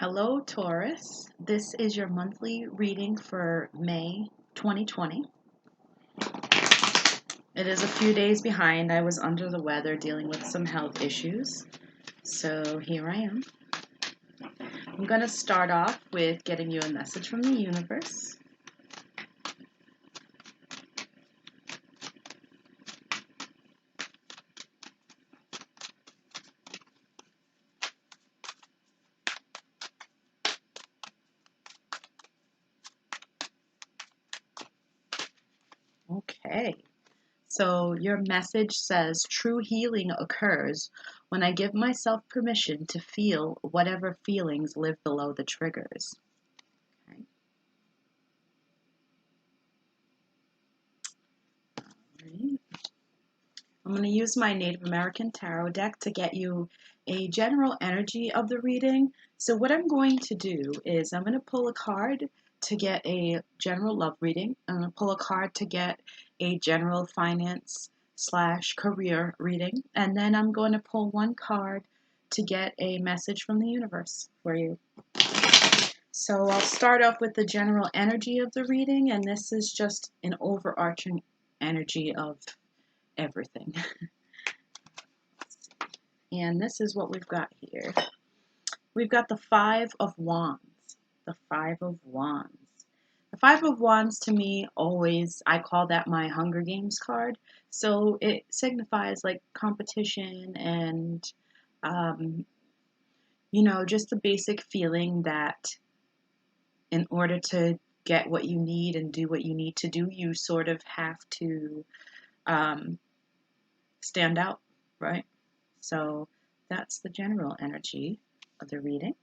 Hello, Taurus. This is your monthly reading for May 2020. It is a few days behind. I was under the weather dealing with some health issues. So here I am. I'm going to start off with getting you a message from the universe. Okay. So your message says true healing occurs when I give myself permission to feel whatever feelings live below the triggers. Okay. All right. I'm going to use my Native American Tarot deck to get you a general energy of the reading. So what I'm going to do is I'm going to pull a card to get a general love reading. I'm going to pull a card to get a general finance / career reading. And then I'm going to pull one card to get a message from the universe for you. So I'll start off with the general energy of the reading, and this is just an overarching energy of everything. And this is what we've got here. We've got the Five of Wands. The Five of Wands. The Five of Wands to me always, I call that my Hunger Games card. So it signifies like competition and, just the basic feeling that in order to get what you need and do what you need to do, you sort of have to stand out, right? So that's the general energy of the reading.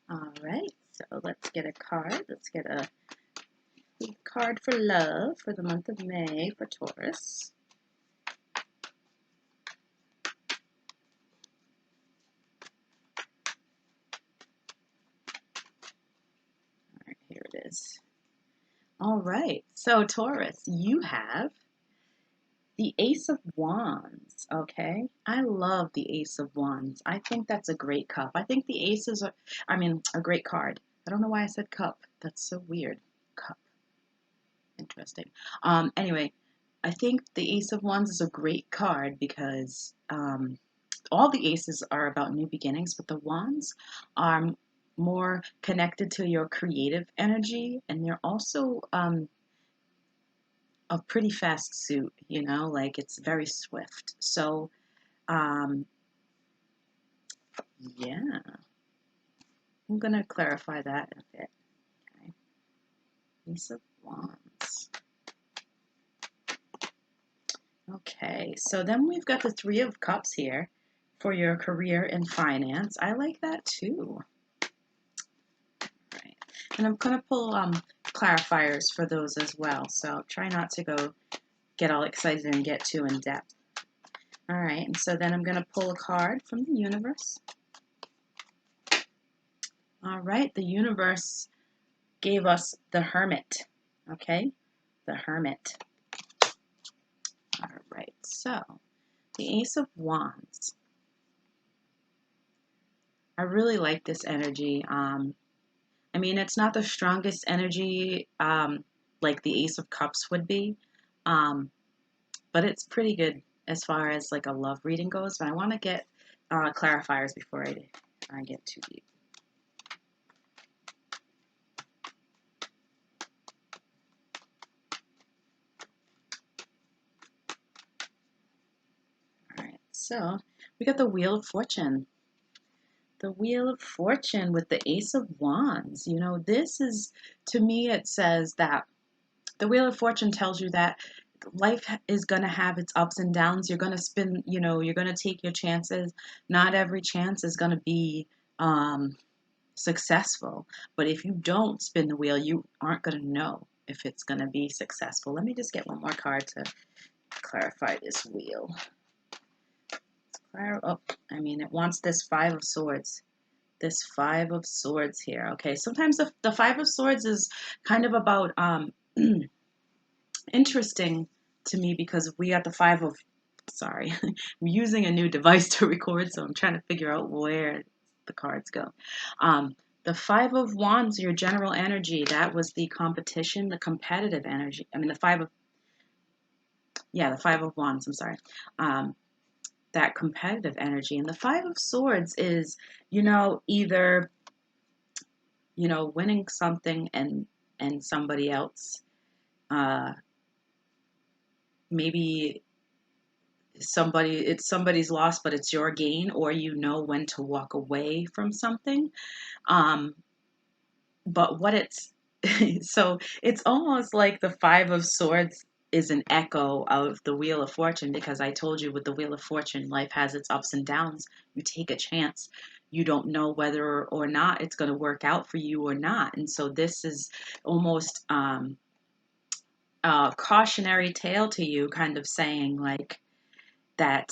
All right, so let's get a card. Let's get a card for love for the month of May for Taurus. All right, here it is. All right, so Taurus, you have the Ace of Wands, okay? I love the Ace of Wands. I think that's a great cup. I think the Ace is a great card. I don't know why I said cup. That's so weird. Cup. Interesting. Anyway, I think the Ace of Wands is a great card because all the aces are about new beginnings, but the wands are more connected to your creative energy, and they're also a pretty fast suit, like it's very swift. So, yeah, I'm going to clarify that a bit. Okay. Ace of Wands. Okay, so then we've got the Three of Cups here for your career and finance. I like that too. Right. And I'm going to pull clarifiers for those as well. So try not to get all excited and get too in depth. All right, and so then I'm going to pull a card from the universe. All right, the universe gave us the Hermit. Okay, the Hermit. All right, so the Ace of Wands. I really like this energy. It's not the strongest energy like the Ace of Cups would be, but it's pretty good as far as like a love reading goes. But I want to get clarifiers before I get too deep. All right, so we got the Wheel of Fortune. The Wheel of Fortune with the Ace of Wands. This is, to me, it says that the Wheel of Fortune tells you that life is going to have its ups and downs. You're going to spin, you're going to take your chances. Not every chance is going to be um, successful. But if you don't spin the wheel, you aren't going to know if it's going to be successful. Let me just get one more card to clarify this wheel. Oh, I mean, it wants this Five of Swords. This Five of Swords here. Okay, sometimes the Five of Swords is kind of about interesting to me because we got the Five of, sorry, I'm using a new device to record, so I'm trying to figure out where the cards go. The Five of Wands, your general energy, that was the competition, the competitive energy. I mean, the Five of Wands, I'm sorry. That competitive energy. And the Five of Swords is, either, winning something and somebody else, maybe it's somebody's loss, but it's your gain, or you know when to walk away from something. Um, but what it's so it's almost like the Five of Swords is an echo of the Wheel of Fortune, because I told you with the Wheel of Fortune, life has its ups and downs. You take a chance. You don't know whether or not it's going to work out for you or not. And so this is almost a cautionary tale to you, kind of saying like that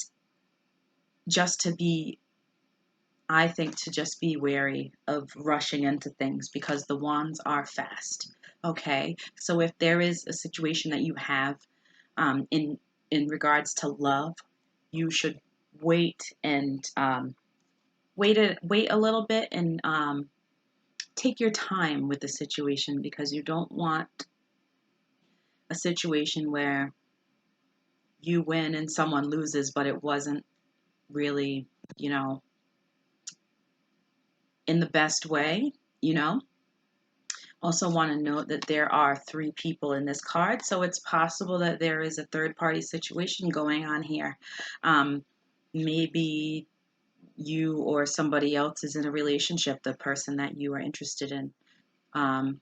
just to be I think to just be wary of rushing into things because the wands are fast. Okay, so if there is a situation that you have in regards to love, you should wait and wait a little bit and take your time with the situation, because you don't want a situation where you win and someone loses, but it wasn't really, you know, in the best way, you know. Also want to note that there are three people in this card, so it's possible that there is a third party situation going on here. Maybe you or somebody else is in a relationship, the person that you are interested in. Um,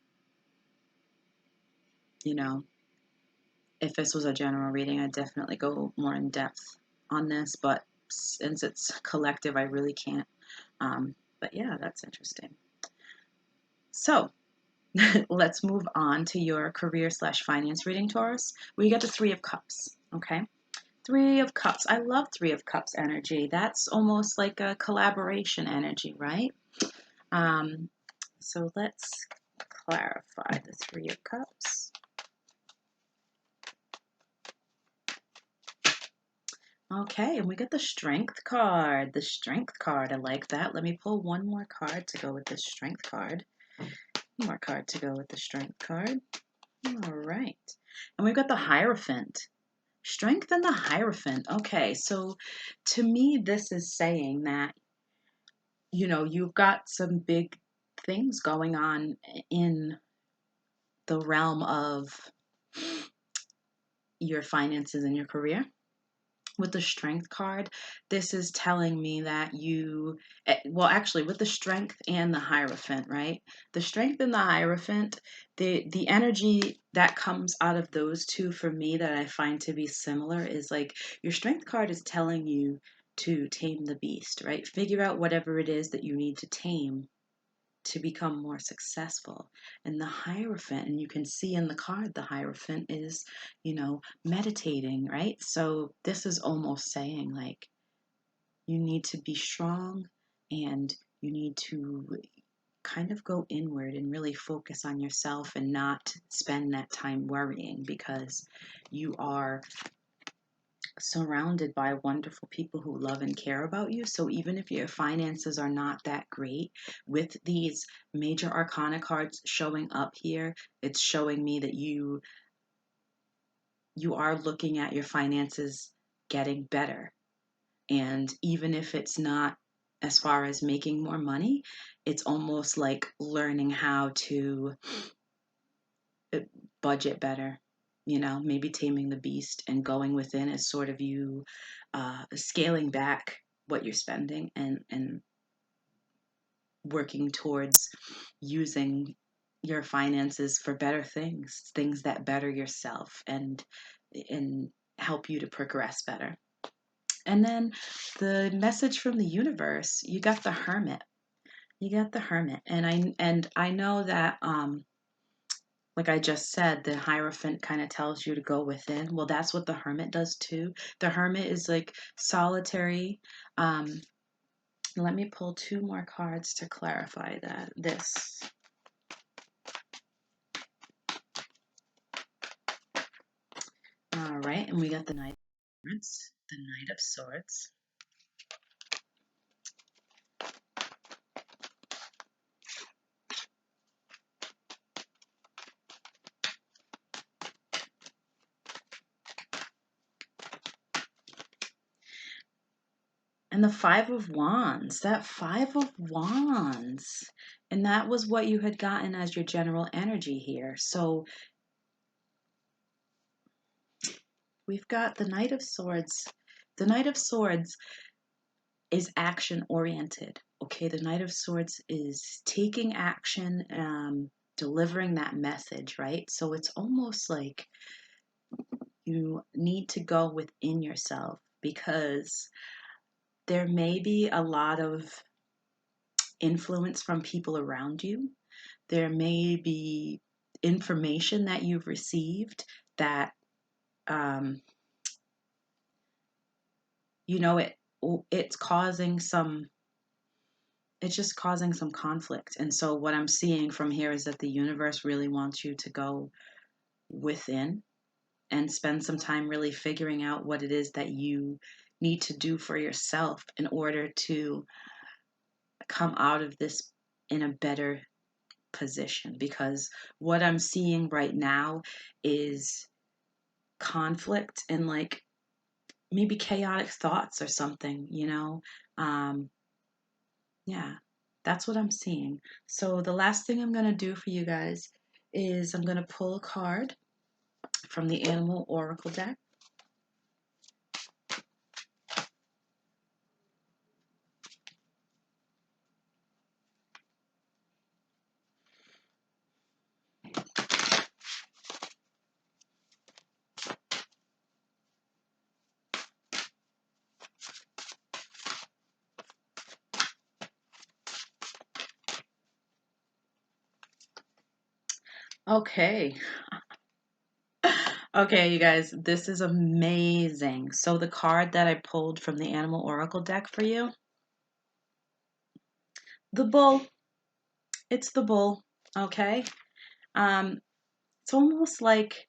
you know, if this was a general reading, I'd definitely go more in depth on this, but since it's collective, I really can't. But yeah, that's interesting. So, let's move on to your career/finance reading, Taurus. We got the Three of Cups, okay? Three of Cups. I love Three of Cups energy. That's almost like a collaboration energy, right? Um, so let's clarify the Three of Cups. Okay, and we get the Strength card. The Strength card. I like that. Let me pull one more card to go with the Strength card. One more card to go with the Strength card. All right. And we've got the Hierophant. Strength and the Hierophant. Okay, so to me, this is saying that, you've got some big things going on in the realm of your finances and your career. With the Strength card, this is telling me that well, actually, with the Strength and the Hierophant, right? The Strength and the Hierophant, the energy that comes out of those two for me that I find to be similar is like your Strength card is telling you to tame the beast, right? Figure out whatever it is that you need to tame to become more successful. And the Hierophant, and you can see in the card, the Hierophant is, meditating, right? So this is almost saying like you need to be strong and you need to kind of go inward and really focus on yourself and not spend that time worrying, because you are surrounded by wonderful people who love and care about you. So even if your finances are not that great, with these major arcana cards showing up here, it's showing me that you are looking at your finances getting better. And even if it's not as far as making more money, it's almost like learning how to budget better, maybe taming the beast and going within as sort of you scaling back what you're spending and working towards using your finances for better things that better yourself and help you to progress better. And then the message from the universe, you got the Hermit. You got the Hermit, and I know that like I just said, the Hierophant kind of tells you to go within. Well, that's what the Hermit does too. The Hermit is like solitary. Um, Let me pull two more cards to clarify that. This. All right, and we got the Knight of Swords. The Knight of Swords. And the Five of Wands. That Five of Wands. And that was what you had gotten as your general energy here. So we've got the Knight of Swords. The Knight of Swords is action oriented. Okay, the Knight of Swords is taking action, delivering that message, right? So it's almost like you need to go within yourself because there may be a lot of influence from people around you. There may be information that you've received that, um, you know, it's causing some it's just causing some conflict. And so what I'm seeing from here is that the universe really wants you to go within and spend some time really figuring out what it is that you need to do for yourself in order to come out of this in a better position. Because what I'm seeing right now is conflict and like maybe chaotic thoughts or something, you know? Um, Yeah, that's what I'm seeing. So the last thing I'm going to do for you guys is I'm going to pull a card from the Animal Oracle deck. Okay. Okay, you guys, this is amazing. So the card that I pulled from the Animal Oracle deck for you, the bull. It's the bull. Okay. Um, it's almost like,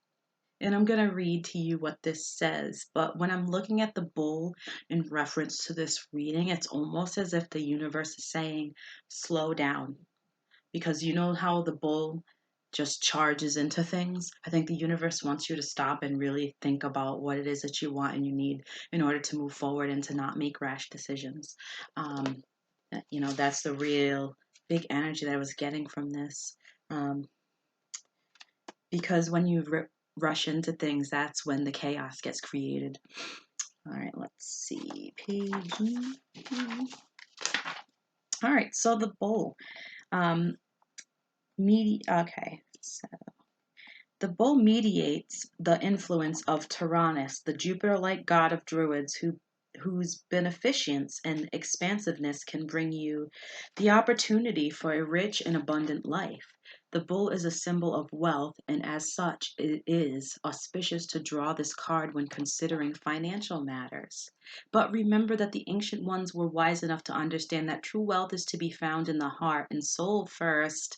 and I'm going to read to you what this says, but when I'm looking at the bull in reference to this reading, it's almost as if the universe is saying, slow down. Because you know how the bull just charges into things? I think the universe wants you to stop and really think about what it is that you want and you need in order to move forward and to not make rash decisions. Um, that's the real big energy that I was getting from this. Um, because when you rush into things, that's when the chaos gets created. All right, let's see. Page. All right, so the bull. Okay, so the bull mediates the influence of Taurus, the Jupiter-like god of druids whose beneficence and expansiveness can bring you the opportunity for a rich and abundant life. The bull is a symbol of wealth, and as such, it is auspicious to draw this card when considering financial matters. But remember that the ancient ones were wise enough to understand that true wealth is to be found in the heart and soul first.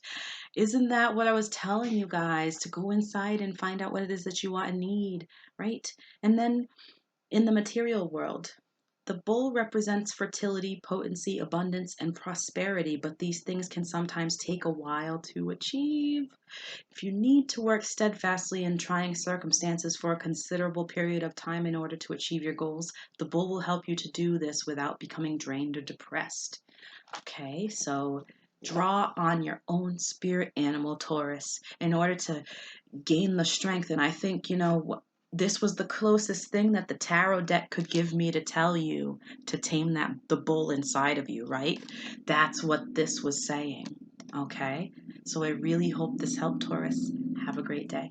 Isn't that what I was telling you guys? To go inside and find out what it is that you want and need, right? And then in the material world, the bull represents fertility, potency, abundance, and prosperity, but these things can sometimes take a while to achieve. If you need to work steadfastly in trying circumstances for a considerable period of time in order to achieve your goals, the bull will help you to do this without becoming drained or depressed. Okay, so draw on your own spirit animal, Taurus, in order to gain the strength. And I think, this was the closest thing that the tarot deck could give me to tell you to tame the bull inside of you, right? That's what this was saying. Okay, so I really hope this helped, Taurus. Have a great day.